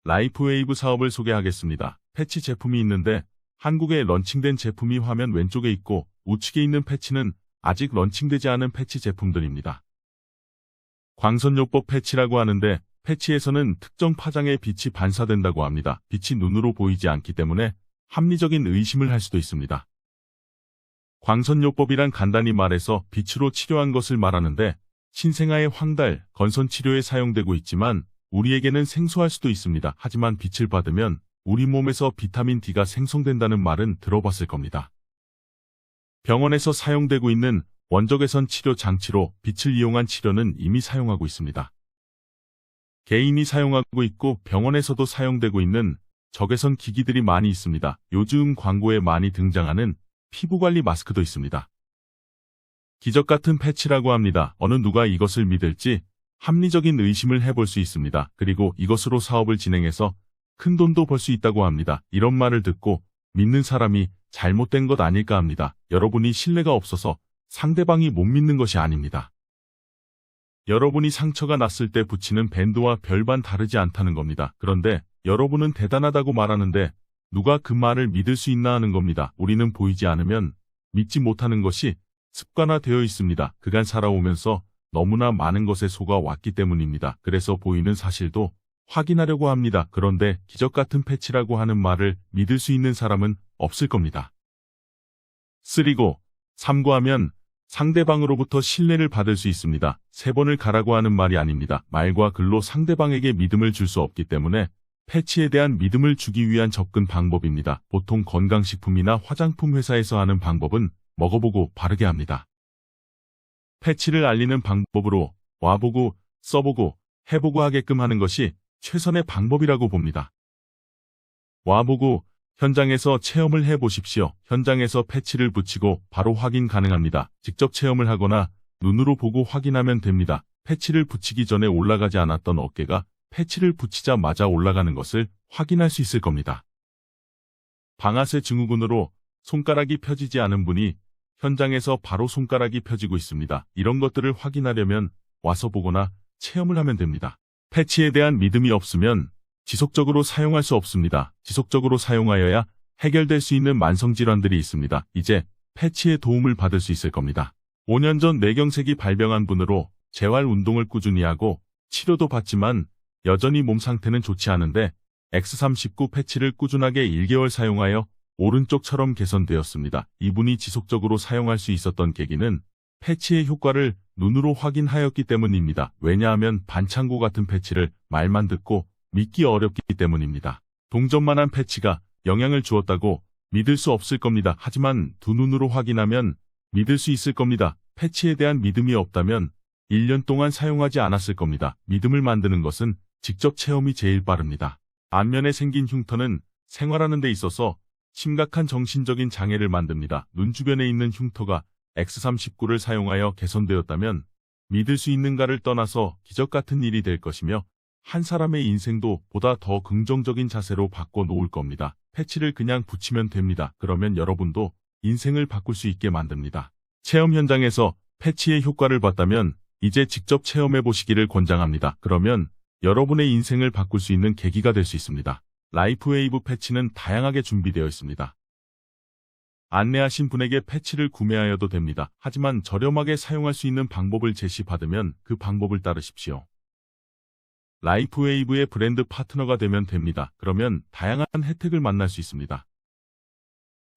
라이프웨이브 사업을 소개하겠습니다. 패치 제품이 있는데 한국에 런칭된 제품이 화면 왼쪽에 있고 우측에 있는 패치는 아직 런칭되지 않은 패치 제품들입니다. 광선요법 패치라고 하는데 패치에서는 특정 파장에 빛이 반사된다고 합니다. 빛이 눈으로 보이지 않기 때문에 합리적인 의심을 할 수도 있습니다. 광선요법이란 간단히 말해서 빛으로 치료한 것을 말하는데 신생아의 황달, 건선 치료에 사용되고 있지만 우리에게는 생소할 수도 있습니다. 하지만 빛을 받으면 우리 몸에서 비타민 D가 생성된다는 말은 들어봤을 겁니다. 병원에서 사용되고 있는 원적외선 치료 장치로 빛을 이용한 치료는 이미 사용하고 있습니다. 개인이 사용하고 있고 병원에서도 사용되고 있는 적외선 기기들이 많이 있습니다. 요즘 광고에 많이 등장하는 피부관리 마스크도 있습니다. 기적 같은 패치라고 합니다. 어느 누가 이것을 믿을지 합리적인 의심을 해볼 수 있습니다. 그리고 이것으로 사업을 진행해서 큰 돈도 벌 수 있다고 합니다. 이런 말을 듣고 믿는 사람이 잘못된 것 아닐까 합니다. 여러분이 신뢰가 없어서 상대방이 못 믿는 것이 아닙니다. 여러분이 상처가 났을 때 붙이는 밴드와 별반 다르지 않다는 겁니다. 그런데 여러분은 대단하다고 말하는데 누가 그 말을 믿을 수 있나 하는 겁니다. 우리는 보이지 않으면 믿지 못하는 것이 습관화되어 있습니다. 그간 살아오면서 너무나 많은 것에 속아왔기 때문입니다. 그래서 보이는 사실도 확인하려고 합니다. 그런데 기적 같은 패치라고 하는 말을 믿을 수 있는 사람은 없을 겁니다. 쓰리고 삼고하면 상대방으로부터 신뢰를 받을 수 있습니다. 3번을 가라고 하는 말이 아닙니다. 말과 글로 상대방에게 믿음을 줄 수 없기 때문에 패치에 대한 믿음을 주기 위한 접근 방법입니다. 보통 건강식품이나 화장품 회사에서 하는 방법은 먹어보고 바르게 합니다. 패치를 알리는 방법으로 와보고 써보고 해보고 하게끔 하는 것이 최선의 방법이라고 봅니다. 와보고 현장에서 체험을 해보십시오. 현장에서 패치를 붙이고 바로 확인 가능합니다. 직접 체험을 하거나 눈으로 보고 확인하면 됩니다. 패치를 붙이기 전에 올라가지 않았던 어깨가 패치를 붙이자마자 올라가는 것을 확인할 수 있을 겁니다. 방아쇠 증후군으로 손가락이 펴지지 않은 분이 현장에서 바로 손가락이 펴지고 있습니다. 이런 것들을 확인하려면 와서 보거나 체험을 하면 됩니다. 패치에 대한 믿음이 없으면 지속적으로 사용할 수 없습니다. 지속적으로 사용하여야 해결될 수 있는 만성질환들이 있습니다. 이제 패치의 도움을 받을 수 있을 겁니다. 5년 전 뇌경색이 발병한 분으로 재활 운동을 꾸준히 하고 치료도 받지만 여전히 몸 상태는 좋지 않은데 X39 패치를 꾸준하게 1개월 사용하여 오른쪽처럼 개선되었습니다. 이분이 지속적으로 사용할 수 있었던 계기는 패치의 효과를 눈으로 확인하였기 때문입니다. 왜냐하면 반창고 같은 패치를 말만 듣고 믿기 어렵기 때문입니다. 동전만한 패치가 영향을 주었다고 믿을 수 없을 겁니다. 하지만 두 눈으로 확인하면 믿을 수 있을 겁니다. 패치에 대한 믿음이 없다면 1년 동안 사용하지 않았을 겁니다. 믿음을 만드는 것은 직접 체험이 제일 빠릅니다. 안면에 생긴 흉터는 생활하는 데 있어서 심각한 정신적인 장애를 만듭니다. 눈 주변에 있는 흉터가 X39를 사용하여 개선되었다면 믿을 수 있는가를 떠나서 기적 같은 일이 될 것이며 한 사람의 인생도 보다 더 긍정적인 자세로 바꿔놓을 겁니다. 패치를 그냥 붙이면 됩니다. 그러면 여러분도 인생을 바꿀 수 있게 만듭니다. 체험 현장에서 패치의 효과를 봤다면 이제 직접 체험해 보시기를 권장합니다. 그러면 여러분의 인생을 바꿀 수 있는 계기가 될 수 있습니다. 라이프웨이브 패치는 다양하게 준비되어 있습니다. 안내하신 분에게 패치를 구매하여도 됩니다. 하지만 저렴하게 사용할 수 있는 방법을 제시받으면 그 방법을 따르십시오. 라이프웨이브의 브랜드 파트너가 되면 됩니다. 그러면 다양한 혜택을 만날 수 있습니다.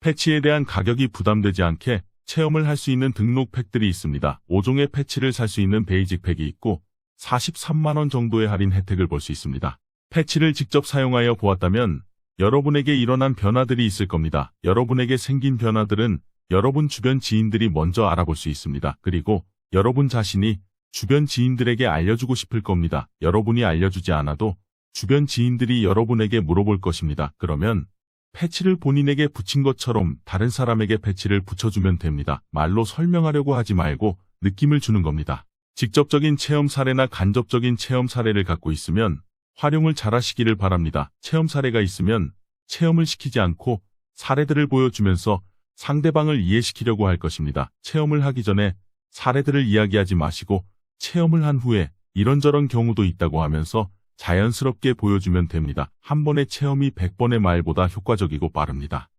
패치에 대한 가격이 부담되지 않게 체험을 할 수 있는 등록 팩들이 있습니다. 5종의 패치를 살 수 있는 베이직 팩이 있고 43만원 정도의 할인 혜택을 볼 수 있습니다. 패치를 직접 사용하여 보았다면 여러분에게 일어난 변화들이 있을 겁니다. 여러분에게 생긴 변화들은 여러분 주변 지인들이 먼저 알아볼 수 있습니다. 그리고 여러분 자신이 주변 지인들에게 알려주고 싶을 겁니다. 여러분이 알려주지 않아도 주변 지인들이 여러분에게 물어볼 것입니다. 그러면 패치를 본인에게 붙인 것처럼 다른 사람에게 패치를 붙여주면 됩니다. 말로 설명하려고 하지 말고 느낌을 주는 겁니다. 직접적인 체험 사례나 간접적인 체험 사례를 갖고 있으면 활용을 잘하시기를 바랍니다. 체험 사례가 있으면 체험을 시키지 않고 사례들을 보여주면서 상대방을 이해시키려고 할 것입니다. 체험을 하기 전에 사례들을 이야기하지 마시고 체험을 한 후에 이런저런 경우도 있다고 하면서 자연스럽게 보여주면 됩니다. 한 번의 체험이 100번의 말보다 효과적이고 빠릅니다.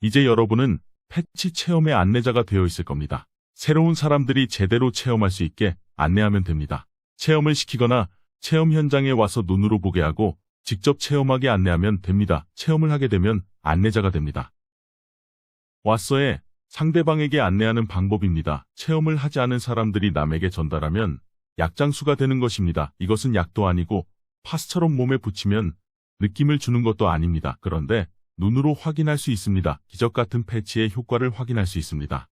이제 여러분은 패치 체험의 안내자가 되어 있을 겁니다. 새로운 사람들이 제대로 체험할 수 있게 안내하면 됩니다. 체험을 시키거나 체험 현장에 와서 눈으로 보게 하고 직접 체험하게 안내하면 됩니다. 체험을 하게 되면 안내자가 됩니다. 왓서에 상대방에게 안내하는 방법입니다. 체험을 하지 않은 사람들이 남에게 전달하면 약장수가 되는 것입니다. 이것은 약도 아니고 파스처럼 몸에 붙이면 느낌을 주는 것도 아닙니다. 그런데 눈으로 확인할 수 있습니다. 기적같은 패치의 효과를 확인할 수 있습니다.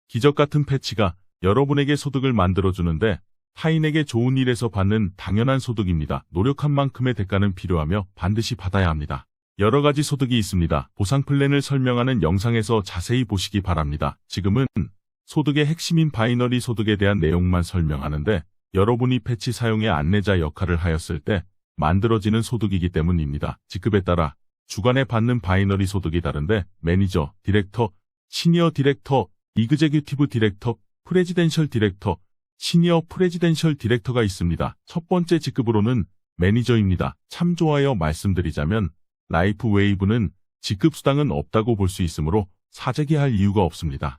기적같은 패치가 여러분에게 소득을 만들어주는데 타인에게 좋은 일에서 받는 당연한 소득입니다. 노력한 만큼의 대가는 필요하며 반드시 받아야 합니다. 여러 가지 소득이 있습니다. 보상 플랜을 설명하는 영상에서 자세히 보시기 바랍니다. 지금은 소득의 핵심인 바이너리 소득에 대한 내용만 설명하는데 여러분이 패치 사용의 안내자 역할을 하였을 때 만들어지는 소득이기 때문입니다. 직급에 따라 주간에 받는 바이너리 소득이 다른데 매니저, 디렉터, 시니어 디렉터, 이그제큐티브 디렉터, 프레지덴셜 디렉터, 시니어 프레지덴셜 디렉터가 있습니다. 첫 번째 직급으로는 매니저입니다. 참조하여 말씀드리자면 라이프 웨이브는 직급 수당은 없다고 볼 수 있으므로 사재기할 이유가 없습니다.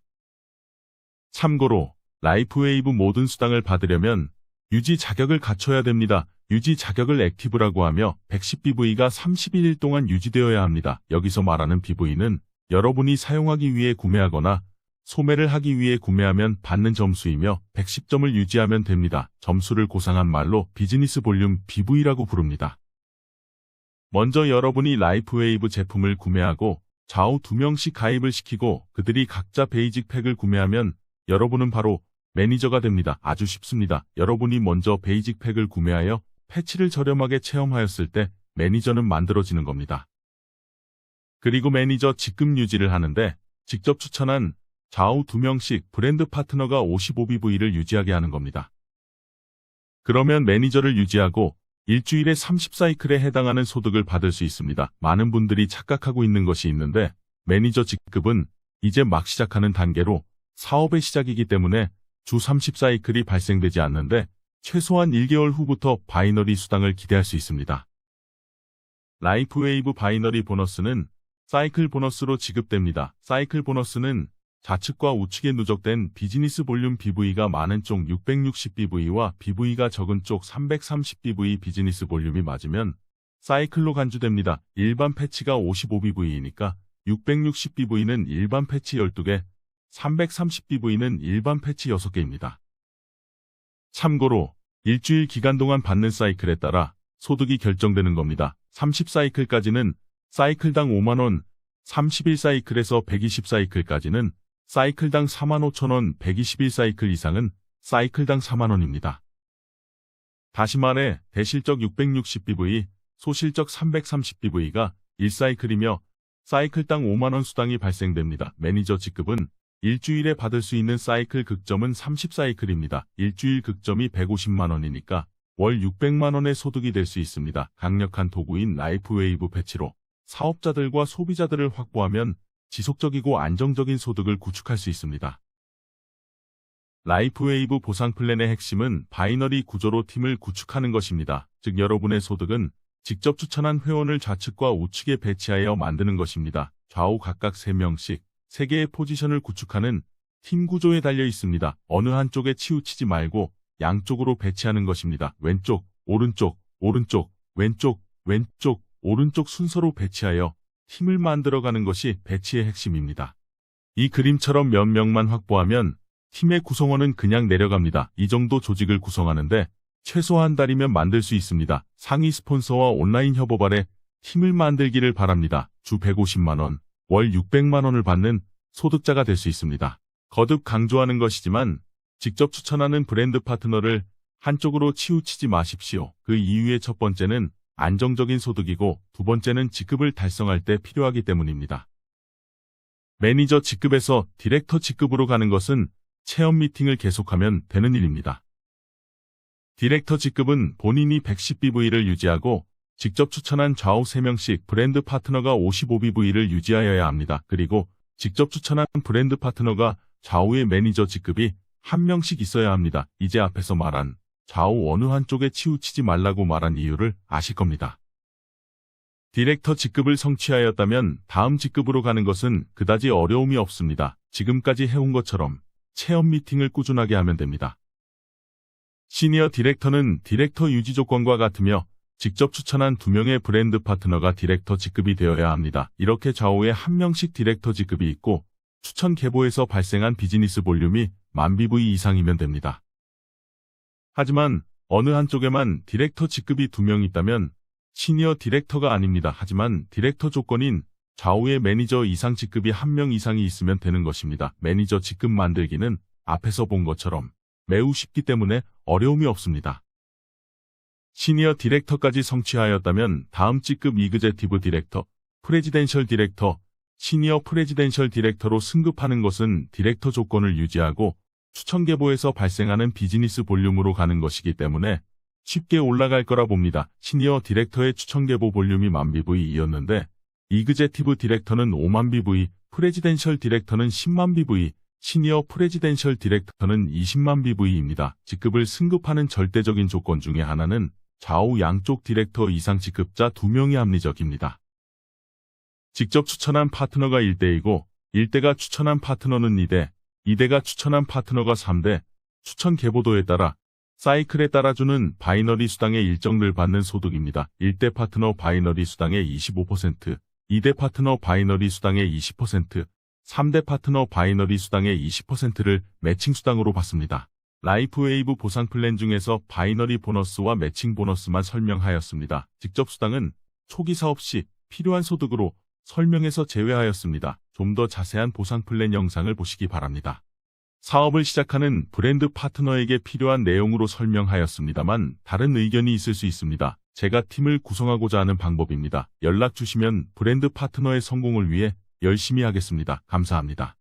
참고로 라이프 웨이브 모든 수당을 받으려면 유지 자격을 갖춰야 됩니다. 유지 자격을 액티브라고 하며 110BV가 31일 동안 유지되어야 합니다. 여기서 말하는 BV는 여러분이 사용하기 위해 구매하거나 소매를 하기 위해 구매하면 받는 점수이며 110점을 유지하면 됩니다. 점수를 고상한 말로 비즈니스 볼륨 BV라고 부릅니다. 먼저 여러분이 라이프웨이브 제품을 구매하고 좌우 2명씩 가입을 시키고 그들이 각자 베이직 팩을 구매하면 여러분은 바로 매니저가 됩니다. 아주 쉽습니다. 여러분이 먼저 베이직 팩을 구매하여 패치를 저렴하게 체험하였을 때 매니저는 만들어지는 겁니다. 그리고 매니저 직급 유지를 하는데 직접 추천한 좌우 2명씩 브랜드 파트너가 55BV를 유지하게 하는 겁니다. 그러면 매니저를 유지하고 일주일에 30사이클에 해당하는 소득을 받을 수 있습니다. 많은 분들이 착각하고 있는 것이 있는데 매니저 직급은 이제 막 시작하는 단계로 사업의 시작이기 때문에 주 30사이클이 발생되지 않는데 최소한 1개월 후부터 바이너리 수당을 기대할 수 있습니다. 라이프웨이브 바이너리 보너스는 사이클 보너스로 지급됩니다. 사이클 보너스는 좌측과 우측에 누적된 비즈니스 볼륨 BV가 많은 쪽 660BV와 BV가 적은 쪽 330BV 비즈니스 볼륨이 맞으면 사이클로 간주됩니다. 일반 패치가 55BV이니까 660BV는 일반 패치 12개, 330BV는 일반 패치 6개입니다. 참고로 일주일 기간 동안 받는 사이클에 따라 소득이 결정되는 겁니다. 30사이클까지는 사이클당 5만원, 31사이클에서 120사이클까지는 사이클당 45,000원, 121사이클 이상은 사이클당 4만원입니다. 다시 말해 대실적 660BV, 소실적 330BV가 1사이클이며 사이클당 5만원 수당이 발생됩니다. 매니저 직급은 일주일에 받을 수 있는 사이클 극점은 30사이클입니다. 일주일 극점이 150만원이니까 월 600만원의 소득이 될 수 있습니다. 강력한 도구인 라이프웨이브 패치로 사업자들과 소비자들을 확보하면 지속적이고 안정적인 소득을 구축할 수 있습니다. 라이프웨이브 보상 플랜의 핵심은 바이너리 구조로 팀을 구축하는 것입니다. 즉 여러분의 소득은 직접 추천한 회원을 좌측과 우측에 배치하여 만드는 것입니다. 좌우 각각 3명씩 3개의 포지션을 구축하는 팀 구조에 달려 있습니다. 어느 한쪽에 치우치지 말고 양쪽으로 배치하는 것입니다. 왼쪽, 오른쪽, 오른쪽, 왼쪽, 왼쪽, 오른쪽 순서로 배치하여 팀을 만들어가는 것이 배치의 핵심입니다. 이 그림처럼 몇 명만 확보하면 팀의 구성원은 그냥 내려갑니다. 이 정도 조직을 구성하는데 최소 한 달이면 만들 수 있습니다. 상위 스폰서와 온라인 협업 아래 팀을 만들기를 바랍니다. 주 150만원, 월 600만원을 받는 소득자가 될 수 있습니다. 거듭 강조하는 것이지만 직접 추천하는 브랜드 파트너를 한쪽으로 치우치지 마십시오. 그 이유의 첫 번째는 안정적인 소득이고 두 번째는 직급을 달성할 때 필요하기 때문입니다. 매니저 직급에서 디렉터 직급으로 가는 것은 체험 미팅을 계속하면 되는 일입니다. 디렉터 직급은 본인이 110BV를 유지하고 직접 추천한 좌우 3명씩 브랜드 파트너가 55BV를 유지하여야 합니다. 그리고 직접 추천한 브랜드 파트너가 좌우의 매니저 직급이 한 명씩 있어야 합니다. 이제 앞에서 말한 좌우 어느 한쪽에 치우치지 말라고 말한 이유를 아실 겁니다. 디렉터 직급을 성취하였다면 다음 직급으로 가는 것은 그다지 어려움이 없습니다. 지금까지 해온 것처럼 체험 미팅을 꾸준하게 하면 됩니다. 시니어 디렉터는 디렉터 유지 조건과 같으며 직접 추천한 2명의 브랜드 파트너가 디렉터 직급이 되어야 합니다. 이렇게 좌우에 한 명씩 디렉터 직급이 있고 추천 계보에서 발생한 비즈니스 볼륨이 10,000BV 이상이면 됩니다. 하지만 어느 한쪽에만 디렉터 직급이 2명 있다면 시니어 디렉터가 아닙니다. 하지만 디렉터 조건인 좌우의 매니저 이상 직급이 1명 이상이 있으면 되는 것입니다. 매니저 직급 만들기는 앞에서 본 것처럼 매우 쉽기 때문에 어려움이 없습니다. 시니어 디렉터까지 성취하였다면 다음 직급 이그제티브 디렉터, 프레지덴셜 디렉터, 시니어 프레지덴셜 디렉터로 승급하는 것은 디렉터 조건을 유지하고 추천 계보에서 발생하는 비즈니스 볼륨으로 가는 것이기 때문에 쉽게 올라갈 거라 봅니다. 시니어 디렉터의 추천 계보 볼륨이 10,000BV이었는데 이그제티브 디렉터는 50,000BV, 프레지덴셜 디렉터는 100,000BV, 시니어 프레지덴셜 디렉터는 200,000BV입니다. 직급을 승급하는 절대적인 조건 중에 하나는 좌우 양쪽 디렉터 이상 직급자 2명이 합리적입니다. 직접 추천한 파트너가 1대이고 1대가 추천한 파트너는 2대, 2대가 추천한 파트너가 3대, 추천 계보도에 따라 사이클에 따라주는 바이너리 수당의 일정을 받는 소득입니다. 1대 파트너 바이너리 수당의 25%, 2대 파트너 바이너리 수당의 20%, 3대 파트너 바이너리 수당의 20%를 매칭 수당으로 받습니다. 라이프웨이브 보상 플랜 중에서 바이너리 보너스와 매칭 보너스만 설명하였습니다. 직접 수당은 초기 사업 시 필요한 소득으로 설명해서 제외하였습니다. 좀 더 자세한 보상 플랜 영상을 보시기 바랍니다. 사업을 시작하는 브랜드 파트너에게 필요한 내용으로 설명하였습니다만 다른 의견이 있을 수 있습니다. 제가 팀을 구성하고자 하는 방법입니다. 연락 주시면 브랜드 파트너의 성공을 위해 열심히 하겠습니다. 감사합니다.